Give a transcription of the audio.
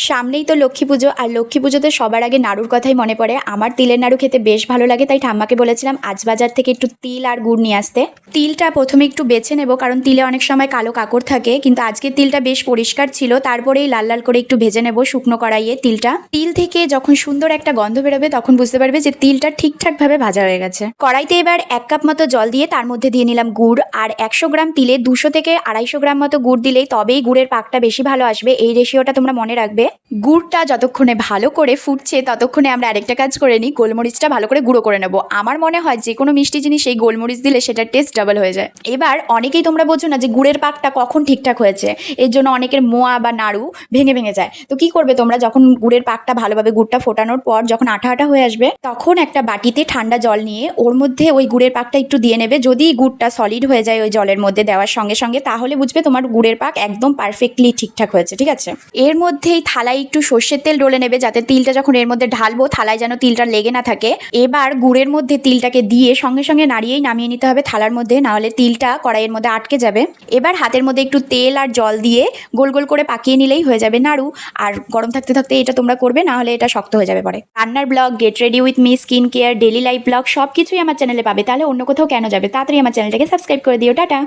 সামনেই তো লক্ষ্মী পুজো, আর লক্ষ্মী পুজোতে সবার আগে নাড়ুর কথাই মনে পড়ে। আমার তিলের নাড়ু খেতে বেশ ভালো লাগে, তাই ঠাম্মাকে বলেছিলাম আজ বাজার থেকে একটু তিল আর গুড় নিয়ে আসতে। তিলটা প্রথমে একটু বেছে নেব, কারণ তিলে অনেক সময় কালো কাকড় থাকে, কিন্তু আজকের তিলটা বেশ পরিষ্কার ছিল। তারপরেই লাল লাল করে একটু ভেজে নেব শুকনো কড়াইয়ে তিলটা। তিল থেকে যখন সুন্দর একটা গন্ধ বেরোবে তখন বুঝতে পারবে যে তিলটা ঠিকঠাকভাবে ভাজা হয়ে গেছে। কড়াইতে এবার 1 কাপ মতো জল দিয়ে তার মধ্যে দিয়ে নিলাম গুড়, আর 100 গ্রাম তিলে 200 থেকে 250 গ্রাম মতো গুড় দিলেই তবেই গুড়ের পাকটা বেশি ভালো আসবে। এই রেশিওটা তোমরা মনে রাখবে। গুড়টা যতক্ষণে ভালো করে ফুটছে ততক্ষণে আমরা আরেকটা কাজ করে নিই, গোলমরিচটা ভালো করে গুঁড়ো করে নেব। আমার মনে হয় যে কোনো মিষ্টি জিনিস এই গোলমরিচ দিলে সেটার টেস্ট ডাবল হয়ে যায়। এবার অনেকেই তোমরা বোঝো না যে গুড়ের পাকটা কখন ঠিকঠাক হয়েছে, এর জন্য অনেকের মোয়া বা নাড়ু ভেঙে ভেঙে যায়। তো কি করবে তোমরা, যখন গুড়ের পাকটা ভালোভাবে গুড়টা ফোটানোর পর যখন আঠা আঠা হয়ে আসবে, তখন একটা বাটিতে ঠান্ডা জল নিয়ে ওর মধ্যে ওই গুড়ের পাকটা একটু দিয়ে নেবে। যদি গুড়টা সলিড হয়ে যায় ওই জলের মধ্যে দেওয়ার সঙ্গে সঙ্গে, তাহলে বুঝবে তোমার গুড়ের পাক একদম পারফেক্টলি ঠিকঠাক হয়েছে। ঠিক আছে, এর মধ্যেই থালায় একটু সর্ষের তেল ডলে নেবে, যাতে তিলটা যখন এর মধ্যে ঢালবো থালায় যেন তিলটা লেগে না থাকে। এবার গুড়ের মধ্যে তিলটাকে দিয়ে সঙ্গে সঙ্গে নাড়িয়েই নামিয়ে নিতে হবে থালার মধ্যে, নাহলে তিলটা কড়াইয়ের মধ্যে আটকে যাবে। এবার হাতের মধ্যে একটু তেল আর জল দিয়ে গোল গোল করে পাকিয়ে নিলেই হয়ে যাবে নাড়ু। আর গরম থাকতে থাকতে এটা তোমরা করবে, না হলে এটা শক্ত হয়ে যাবে পরে। রান্নার blog, get ready with me, skin care, daily life blog সব কিছুই আমার চ্যানেলে পাবে। তাহলে অন্য কোথাও কেন যাবে? তাড়াতাড়ি আমার চ্যানেলটাকে সাবস্ক্রাইব করে দিও। টাটা।